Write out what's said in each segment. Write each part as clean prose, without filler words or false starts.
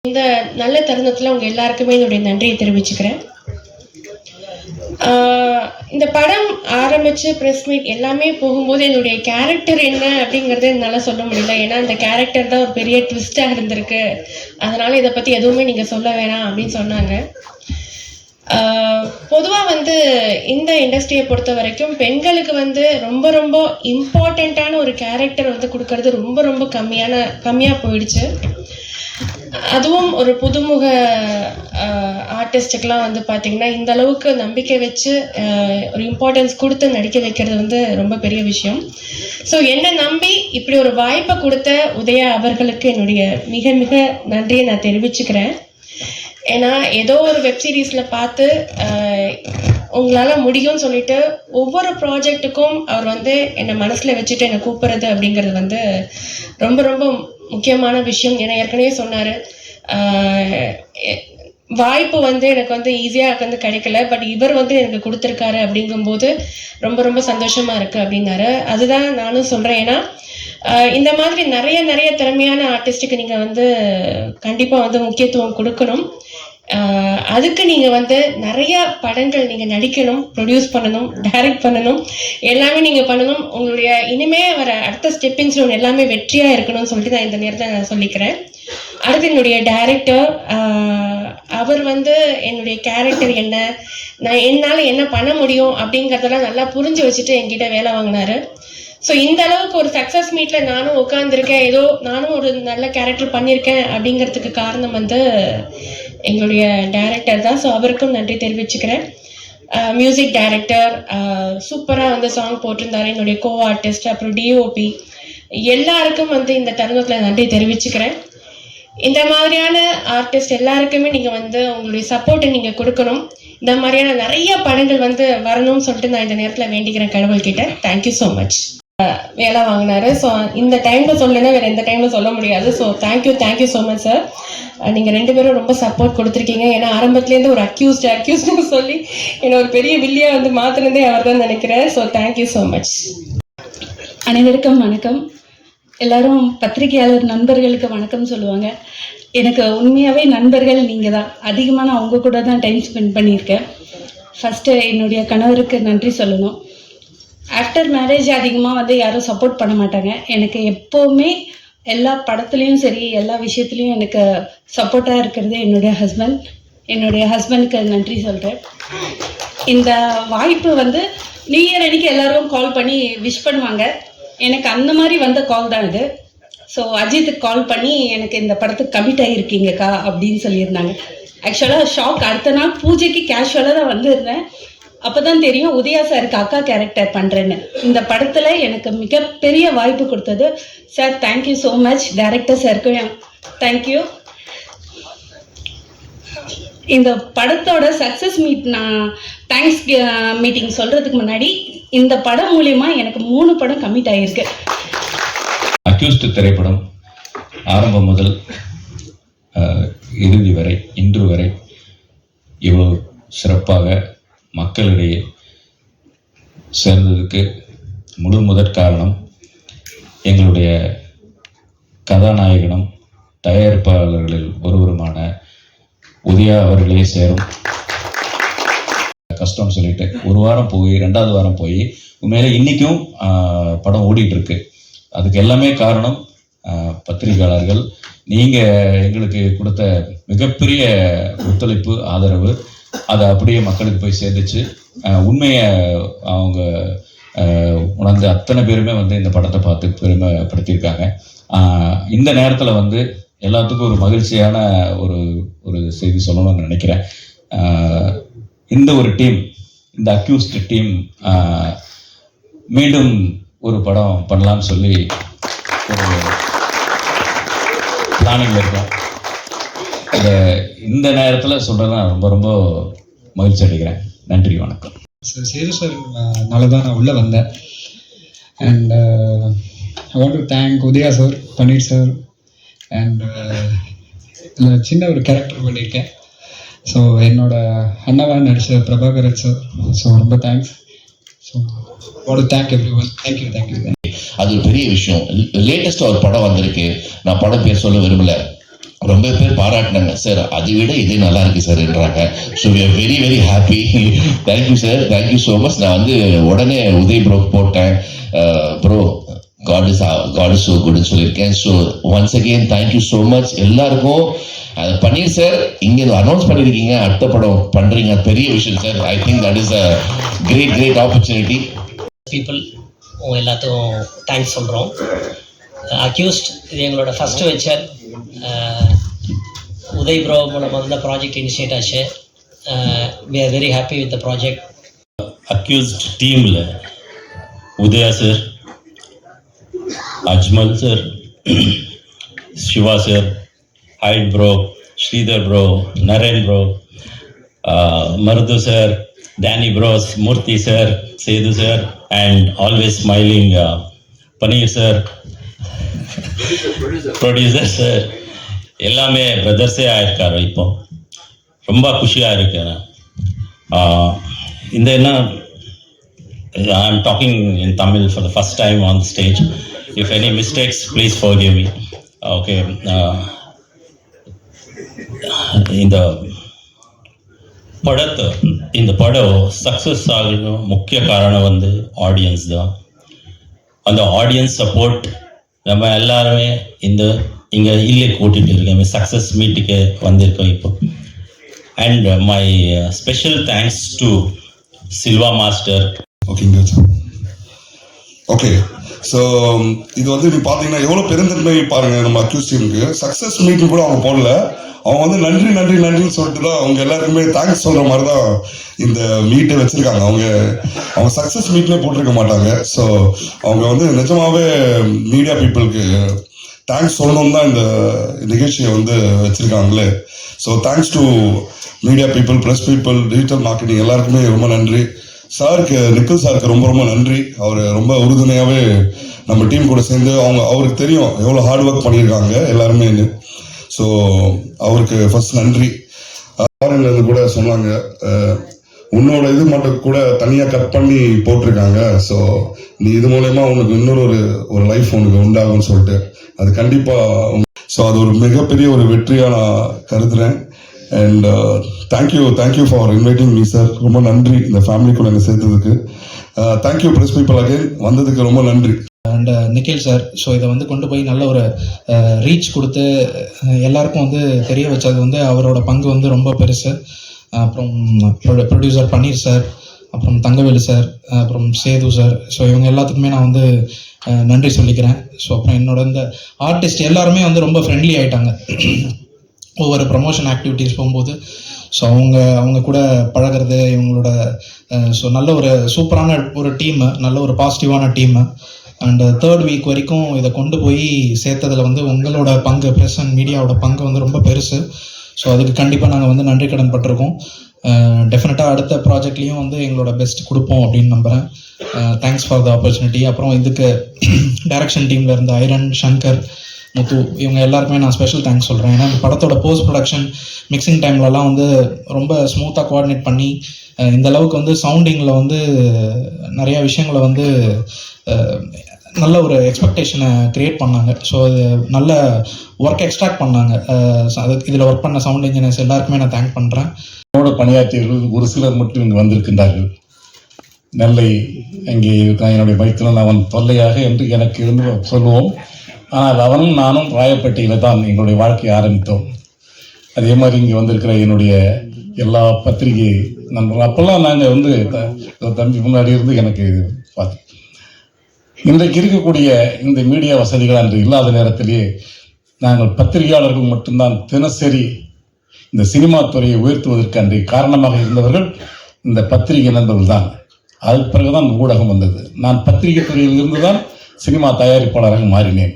இந்த நல்ல தருணத்தில் உங்கள் எல்லாருக்குமே என்னுடைய நன்றியை தெரிவிச்சுக்கிறேன். இந்த படம் ஆரம்பித்து ப்ரெஸ் மீட் எல்லாமே போகும்போது என்னுடைய கேரக்டர் என்ன அப்படிங்கிறத என்னால் சொல்ல முடியல. ஏன்னா இந்த கேரக்டர் தான் ஒரு பெரிய ட்விஸ்டாக இருந்திருக்கு, அதனால் இதை பற்றி எதுவுமே நீங்கள் சொல்ல வேணாம் அப்படின்னு சொன்னாங்க. பொதுவாக இந்த இண்டஸ்ட்ரியை பொறுத்த வரைக்கும் பெண்களுக்கு ரொம்ப ரொம்ப இம்பார்ட்டண்ட்டான ஒரு கேரக்டர் கொடுக்கறது ரொம்ப ரொம்ப கம்மியாக போயிடுச்சு. அதுவும் ஒரு புதுமுக ஆர்டிஸ்ட்டுக்கெலாம் பார்த்திங்கன்னா இந்த அளவுக்கு நம்பிக்கை வச்சு ஒரு இம்பார்ட்டன்ஸ் கொடுத்து நடிக்க வைக்கிறது ரொம்ப பெரிய விஷயம். ஸோ என்னை நம்பி இப்படி ஒரு வாய்ப்பை கொடுத்த உதயா அவர்களுக்கு என்னுடைய மிக மிக நன்றியை நான் தெரிவிச்சுக்கிறேன். ஏன்னா ஏதோ ஒரு வெப்சீரிஸில் பார்த்து உங்களால் முடியும்னு சொல்லிட்டு ஒவ்வொரு ப்ராஜெக்ட்டுக்கும் அவர் என்னை மனசில் வச்சுட்டு என்னை கூப்பிட்றது அப்படிங்கிறது ரொம்ப ரொம்ப முக்கியமான விஷயம். ஏன்னா ஏற்கனவே சொன்னார், வாய்ப்பு எனக்கு ஈஸியாக கிடைக்கல, பட் இவர் எனக்கு கொடுத்துருக்காரு அப்படிங்கும்போது ரொம்ப ரொம்ப சந்தோஷமாக இருக்குது அப்படின்னாரு. அதுதான் நானும் சொல்கிறேன். ஏன்னா இந்த மாதிரி நிறைய நிறைய திறமையான ஆர்டிஸ்ட்டுக்கு நீங்கள் கண்டிப்பாக முக்கியத்துவம் கொடுக்கணும். அதுக்கு நீங்கள் நிறைய படங்கள் நீங்கள் நடிக்கணும், ப்ரொடியூஸ் பண்ணணும், டைரக்ட் பண்ணணும், எல்லாமே நீங்கள் பண்ணணும். உங்களுடைய இனிமே வர அடுத்த ஸ்டெப்பிங் ஸ்டோன் எல்லாமே வெற்றியாக இருக்கணும்னு சொல்லிட்டு நான் இந்த நேரத்தை நான் சொல்லிக்கிறேன். அடுத்து என்னுடைய டைரக்டர், அவர் என்னுடைய கேரக்டர் என்ன, நான் என்னால் என்ன பண்ண முடியும் அப்படிங்கிறதெல்லாம் நல்லா புரிஞ்சு வச்சுட்டு என்கிட்ட வேலை வாங்கினார். ஸோ இந்த அளவுக்கு ஒரு சக்ஸஸ் மீட்டில் நானும் உட்காந்துருக்கேன், ஏதோ நானும் ஒரு நல்ல கேரக்டர் பண்ணியிருக்கேன் அப்படிங்கிறதுக்கு காரணம் எங்களுடைய டைரக்டர் தான். ஸோ அவருக்கும் நன்றி தெரிவிச்சுக்கிறேன். மியூசிக் டைரக்டர் சூப்பராக சாங் போட்டிருந்தாரு, என்னுடைய கோ ஆர்டிஸ்ட், அப்புறம் டிஓபி, எல்லாருக்கும் இந்த தருணத்தில் நன்றி தெரிவிச்சுக்கிறேன். இந்த மாதிரியான ஆர்டிஸ்ட் எல்லாருக்குமே நீங்கள் உங்களுடைய சப்போர்ட்டை நீங்கள் கொடுக்கணும். இந்த மாதிரியான நிறைய படங்கள் வரணும்னு சொல்லிட்டு நான் இந்த நேரத்தில் வேண்டிக்கிறேன் கடவுள்கிட்ட. Thank you so much. வேலை வாங்கினாரு. ஸோ இந்த டைமில் சொல்லலைன்னா வேறு எந்த டைமில் சொல்ல முடியாது. So thank you so much sir. நீங்கள் ரெண்டு பேரும் ரொம்ப சப்போர்ட் கொடுத்துருக்கீங்க. ஏன்னா ஆரம்பத்துலேருந்து ஒரு அக்யூஸ்ட்னு சொல்லி என்னை ஒரு பெரிய வில்லியாக மாற்றினதே அவர் தான் நினைக்கிறேன். So thank you so much. அனைவருக்கும் வணக்கம். எல்லாரும் பத்திரிகையாளர் நண்பர்களுக்கு வணக்கம் சொல்லுவாங்க. எனக்கு உண்மையாகவே நண்பர்கள் நீங்கள் தான். அதிகமாக நான் அவங்க கூட தான் டைம் ஸ்பெண்ட் பண்ணியிருக்கேன். ஃபஸ்ட்டு என்னுடைய கணவருக்கு நன்றி சொல்லணும். ஆஃப்டர் மேரேஜ் அதிகமாக யாரும் சப்போர்ட் பண்ண மாட்டாங்க. எனக்கு எப்போவுமே எல்லா படத்துலேயும் சரி, எல்லா விஷயத்துலையும் எனக்கு சப்போர்ட்டாக இருக்கிறது என்னுடைய ஹஸ்பண்டுக்கு நன்றி சொல்கிறேன். இந்த வாய்ப்பு நியூ இயர் அன்றைக்கி எல்லோரும் கால் பண்ணி விஷ் பண்ணுவாங்க. எனக்கு அந்த மாதிரி வந்த கால் தான் இது. ஸோ அஜித்துக்கு கால் பண்ணி எனக்கு இந்த படத்துக்கு கமிட் ஆகியிருக்கீங்கக்கா அப்படின்னு சொல்லியிருந்தாங்க. ஆக்சுவலாக ஷாக். அடுத்த நாள் பூஜைக்கு கேஷுவலாக தான் வந்திருந்தேன். அப்போ தான் தெரியும் உதயா சாருக்கு அக்கா கேரக்டர் பண்ணுறேன்னு. இந்த படத்தில் எனக்கு மிகப்பெரிய வாய்ப்பு கொடுத்தது sir. Thank you so much. Director சாருக்கும் தேங்க்யூ. இந்த படத்தோட சக்ஸஸ் மீட் நான் தேங்க்ஸ் மீட்டிங் சொல்கிறதுக்கு முன்னாடி இந்த படம் மூலயமா எனக்கு 3 படம் கமிட் ஆகியிருக்கு. அக்யூஸ்ட் திரைப்படம் ஆரம்பம் முதல் இறுதி வரை, இன்று வரை இவ்வளோ சிறப்பாக மக்களிடையே சேர்ந்ததுக்கு முதற் காரணம் எங்களுடைய கதாநாயகனும் தயாரிப்பாளர்களில் ஒருவருமான உதயா அவர்களே சேரும். கஷ்டம்னு சொல்லிட்டு ஒரு வாரம் போய் 2வது வாரம் போய் உண்மையிலே இன்றைக்கும் படம் ஓடிட்டு இருக்கு. அதுக்கு எல்லாமே காரணம் பத்திரிகையாளர்கள். நீங்கள் எங்களுக்கு கொடுத்த மிகப்பெரிய ஒத்துழைப்பு, ஆதரவு, அதை அப்படியே மக்களுக்கு போய் சேர்ந்துச்சு. உண்மையை அவங்க உணர்ந்து அத்தனை பேருமே இந்த படத்தை பார்த்து பெருமைப்படுத்தியிருக்காங்க. இந்த நேரத்தில் எல்லாத்துக்கும் ஒரு மகிழ்ச்சியான ஒரு செய்தி சொல்லணும்னு நினைக்கிறேன். இந்த ஒரு டீம், இந்த அக்யூஸ்ட் டீம் மீண்டும் ஒரு படம் பண்ணலான்னு சொல்லி ஒரு பிளானிங்கில் இருக்கோம். இந்த நேரத்தில் சொல்கிறத நான் ரொம்ப ரொம்ப மகிழ்ச்சி அடைகிறேன். நன்றி, வணக்கம். சேது சார் தான் நான் உள்ளே வந்தேன். And I want to thank Udhaya sir, Panneer sir. And சின்ன ஒரு கேரக்டர் பண்ணியிருக்கேன். ஸோ என்னோட அண்ணாவாக நடித்த பிரபாகரன் சார். ஸோ ரொம்ப thanks. So what to thank everyone. Thank you. அது ஒரு பெரிய விஷயம். லேட்டஸ்ட்டாக ஒரு படம் வந்திருக்கு. நான் படம் பேர் சொல்ல விரும்பல. ரொம்ப பேர் பாராட்டினாங்க சார், அதை விட இதே நல்லா இருக்கு சார்ன்றாங்க. So we are very very happy. Thank you sir, thank you so much. நான் வந்து உடனே உதய் ப்ரோ போட்டேன், ப்ரோ காட் இஸ் ஸோ குட்னு சொல்லியிருக்கேன். So once again thank you so much எல்லாருக்கும். பன்னீர் சார் இங்கே அனௌன்ஸ் பண்ணியிருக்கீங்க, அடுத்த படம் பண்ணுறீங்க, பெரிய விஷயம் sir. I think that is a great opportunity. People எல்லாத்துக்கும் தேங்க்ஸ் சொல்கிறோம். அக்யூஸ்ட் இது எங்களோட ஃபஸ்ட்டு வெச்சர். உதய் ப்ரோ மூலமாக இந்த ப்ராஜெக்ட் இனிஷியேட் ஆச்சு. We are very happy with the project. Accused டீமில் Udaya sir, Ajmal sir, Siva sir, ஹைட் bro, Sridhar bro, Naren bro, Marudhu sir, Danny bros, Murthy sir, Sethu sir, and always smiling Paneer sir, producer sir, எல்லாமே பிரதர்ஸே ஆயிருக்காரு. இப்போ ரொம்ப குஷியாக இருக்கேன். இந்த என்ன I'm talking in Tamil for the first time on the stage. If any mistakes, please forgive me. Okay. இந்த படம் சக்ஸஸ் ஆகணும் முக்கிய காரணம் வந்து ஆடியன்ஸ் தான். அந்த ஆடியன்ஸ் சப்போர்ட் நம்ம எல்லாருமே இங்கே இல்லை கூட்டிகிட்டு இருக்கோம், சக்ஸஸ் மீட்டுக்கு வந்திருக்கோம் இப்போ. And my special thanks to Silva master. ஓகேங்க சார். ஓகே, ஸோ இது வந்து நீ பார்த்தீங்கன்னா எவ்வளோ பெருந்தன்மை பாருங்கள். நம்ம அக்யூஸ் டீமுக்கு சக்ஸஸ் மீட்டிங் கூட அவங்க போடல, அவங்க வந்து நன்றின்னு சொல்லிட்டு தான் அவங்க எல்லாருக்குமே தேங்க்ஸ் சொல்கிற மாதிரி தான் இந்த மீட்டை வச்சுருக்காங்க. அவங்க சக்ஸஸ் மீட்னே போட்டிருக்க மாட்டாங்க. ஸோ அவங்க வந்து நிஜமாகவே மீடியா பீப்புளுக்கு தேங்க்ஸ் சொல்லணும்னு தான் இந்த நிகழ்ச்சியை வந்து வச்சுருக்காங்களே. So thanks to media people, press people, digital marketing எல்லாருக்குமே ரொம்ப நன்றி. சாருக்கு, நிக்கில் சாருக்கு ரொம்ப நன்றி. அவர் ரொம்ப உறுதுணையாகவே நம்ம டீம் கூட சேர்ந்து அவருக்கு தெரியும் எவ்வளோ ஹார்ட் ஒர்க் பண்ணியிருக்காங்க எல்லாருமே. ஸோ அவருக்கு ஃபர்ஸ்ட் நன்றி. ஃபாரின்லேருந்து கூட சொன்னாங்க, உன்னோட இது மட்டும் கூட தனியாக கட் பண்ணி போட்டிருக்காங்க. ஸோ நீ இது மூலயமா உனக்கு இன்னொரு ஒரு லைஃப் உனக்கு உண்டாகும்னு சொல்லிட்டு அது கண்டிப்பாக. ஸோ அது ஒரு மிகப்பெரிய ஒரு வெற்றியாக நான் கருதுகிறேன். And thank you for inviting me sir. ரொம்ப நன்றி இந்த ஃபேமிலிக்குள்ள என்னை சேர்த்ததுக்கு. தேங்க்யூ ப்ரெஸ் பீப்புள் அகைன், வந்ததுக்கு ரொம்ப நன்றி. அண்ட் நிக்கில் சார், ஸோ இதை வந்து கொண்டு போய் நல்ல ஒரு ரீச் கொடுத்து எல்லாருக்கும் வந்து தெரிய வச்சது வந்து அவரோட பங்கு வந்து ரொம்ப பெருசு. அப்புறம் ப்ரொடியூசர் பன்னீர் சார், அப்புறம் தங்கவேலு சார், அப்புறம் சேது சார், ஸோ இவங்க எல்லாத்துக்குமே நான் வந்து நன்றி சொல்லிக்கிறேன். ஸோ அப்புறம் என்னோட இந்த ஆர்டிஸ்ட் எல்லாருமே வந்து ரொம்ப ஃப்ரெண்ட்லி ஆகிட்டாங்க ஒவ்வொரு ப்ரமோஷன் ஆக்டிவிட்டீஸ் போகும்போது. ஸோ அவங்க கூட பழகிறது இவங்களோட ஸோ நல்ல ஒரு சூப்பரான ஒரு டீமு, நல்ல ஒரு பாசிட்டிவான டீமு. அண்ட் 3rd வீக் வரைக்கும் இதை கொண்டு போய் சேர்த்ததில் வந்து உங்களோட பங்கு, ப்ரெஸ் அண்ட் மீடியாவோட பங்கு வந்து ரொம்ப பெருசு. ஸோ அதுக்கு கண்டிப்பாக நாங்கள் வந்து நன்றி கடன் பட்டிருக்கோம். டெஃபினட்டாக அடுத்த ப்ராஜெக்ட்லேயும் வந்து எங்களோட பெஸ்ட் கொடுப்போம் அப்படின்னு நம்புகிறேன். Thanks for the opportunity. அப்புறம் இதுக்கு டைரக்ஷன் டீமில் இருந்த ஐரன், சங்கர், முத்து, இவங்க எல்லாருக்குமே நான் ஸ்பெஷல் தேங்க்ஸ் சொல்கிறேன். ஏன்னா இந்த படத்தோட போஸ்ட் ப்ரொடக்ஷன் மிக்சிங் டைம்லலாம் வந்து ரொம்ப ஸ்மூத்தாக கோஆர்டினேட் பண்ணி இந்த அளவுக்கு வந்து சவுண்டிங்கில் வந்து நிறையா விஷயங்களை வந்து நல்ல ஒரு எக்ஸ்பெக்டேஷனை க்ரியேட் பண்ணாங்க. ஸோ அது நல்ல ஒர்க் எக்ஸ்ட்ராக்ட் பண்ணாங்க. அதுக்கு இதில் ஒர்க் பண்ண சவுண்ட் இன்ஜினியர்ஸ் எல்லாருக்குமே நான் தேங்க் பண்ணுறேன். என்னோட பணியாற்றியவர்கள் ஒரு சிலர் மட்டும் இங்கு வந்திருக்கின்றார்கள். நெல்லை அங்கே இருக்கான் என்னுடைய மைத்திரன், அவன் தொல்லையாக என்று எனக்கு இருந்து சொல்லுவோம். ஆனால் அவனும் நானும் ராயப்பேட்டையில் தான் எங்களுடைய வாழ்க்கையை ஆரம்பித்தோம். அதே மாதிரி இங்கே வந்திருக்கிற என்னுடைய எல்லா பத்திரிகை நண்பர்கள், அப்போல்லாம் நாங்கள் வந்து தம்பி முன்னாடி இருந்து எனக்கு பார்த்து, இன்றைக்கு இருக்கக்கூடிய இந்த மீடியா வசதிகள் அன்று இல்லாத நேரத்திலேயே நாங்கள் பத்திரிகையாளர்கள் மட்டும்தான் தினசரி இந்த சினிமா துறையை உயர்த்துவதற்கு அன்றைய காரணமாக இருந்தவர்கள் இந்த பத்திரிகை நண்பர்கள் தான். அதுக்கு பிறகுதான் ஊடகம் வந்தது. நான் பத்திரிகை துறையில் இருந்து தான் சினிமா தயாரிப்பாளராக மாறினேன்.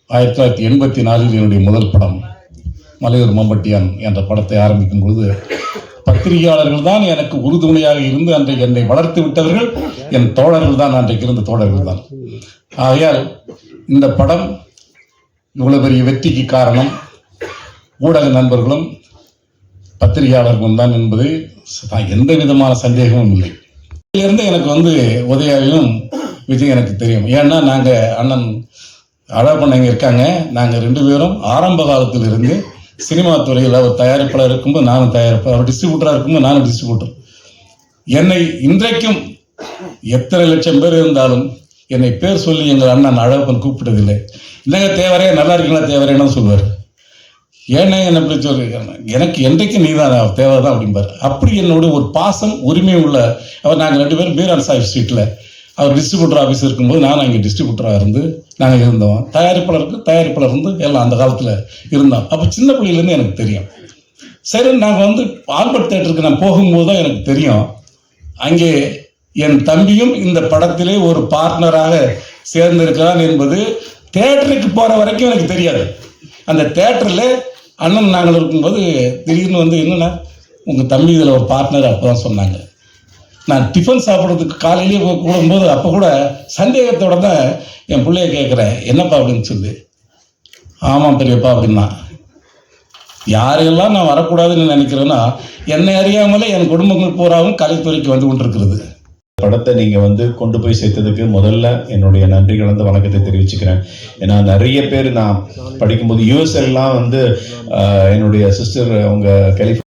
1984 என்னுடைய முதல் படம் மலையூர் மம்பட்டியான் என்ற படத்தை ஆரம்பிக்கும் பொழுது பத்திரிகையாளர்கள் தான் எனக்கு உறுதுணையாக இருந்து அன்றைக்கு என்னை வளர்த்து விட்டவர்கள் என் தோழர்கள் தான், அன்றைக்கு இருந்த தோழர்கள் தான். ஆகையால் இந்த படம் இவ்வளவு பெரிய வெற்றிக்கு காரணம் ஊடக நண்பர்களும் பத்திரிகையாளர்களும் தான் என்பது எந்த விதமான சந்தேகமும் இல்லை. இதிலிருந்து எனக்கு வந்து உதயாவையும் விஜய் எனக்கு தெரியும். ஏன்னா நாங்கள் அண்ணன் அழகப்பண்ண இங்கே இருக்காங்க. நாங்கள் 2 பேரும் ஆரம்ப காலத்திலிருந்து சினிமா துறையில் அவர் தயாரிப்பாளர் இருக்கும்போது நானும் தயாரிப்பாளர், அவர் டிஸ்ட்ரிபியூட்டராக இருக்கும்போது நானும் டிஸ்ட்ரிபியூட்டர். என்னை இன்றைக்கும் எத்தனை லட்சம் பேர் இருந்தாலும் என்னை பேர் சொல்லி எங்கள் அண்ணன் அழகப்பன் கூப்பிட்டதில்லை. என்னங்க தேவரே, நல்லா இருக்கீங்களா தேவரேன்னு சொல்லுவார். ஏன்னா என்ன இப்படி சொல்லியிருக்காங்க, எனக்கு என்றைக்கு நீ தான் தேவை தான் அப்படிம்பார். அப்படி என்னோட ஒரு பாசம் உரிமை உள்ள அவர். நாங்கள் 2 பேரும் பீரான் சாஹிப் ஸ்ட்ரீட்டில் அவர் டிஸ்ட்ரிபியூட்டர் ஆஃபீஸ் இருக்கும்போது நானும் இங்கே டிஸ்ட்ரிபியூட்டராக இருந்து நாங்கள் இருந்தோம். தயாரிப்பாளர் இருந்து எல்லாம் அந்த காலத்தில் இருந்தோம். அப்போ சின்ன பிள்ளையிலேருந்து எனக்கு தெரியும். சரி, நாங்கள் வந்து ஆல்பர்ட் தேட்டருக்கு நான் போகும்போது தான் எனக்கு தெரியும், அங்கே என் தம்பியும் இந்த படத்திலே ஒரு பார்ட்னராக சேர்ந்திருக்கிறான் என்பது தேட்டருக்கு போகிற வரைக்கும் எனக்கு தெரியாது. அந்த தேட்டரில் அண்ணன் நாங்கள் இருக்கும்போது திடீர்னு வந்து என்னென்னா உங்கள் தம்பி இதில் ஒரு பார்ட்னர் அப்போ தான் சொன்னாங்க. நான் டிஃபன் சாப்பிட்றதுக்கு காலையிலேயே கூடும்போது அப்போ கூட சந்தேகத்தோட தான் என் பிள்ளைய கேட்குறேன், என்னப்பா அப்படின்னு சொல்லி. ஆமாம் பெரியப்பா அப்படின்னா. யாரெல்லாம் நான் வரக்கூடாதுன்னு நினைக்கிறேன்னா என்னை அறியாமலே என் குடும்பங்கள் பூராவும் கலைத்துறைக்கு வந்து கொண்டிருக்கிறது. படத்தை நீங்கள் வந்து கொண்டு போய் சேர்த்ததுக்கு முதல்ல என்னுடைய நன்றி கலந்த வணக்கத்தை தெரிவிச்சுக்கிறேன். ஏன்னா நிறைய பேர் நான் படிக்கும்போது யூஎஸ்எல்லாம் வந்து என்னுடைய சிஸ்டர் அவங்க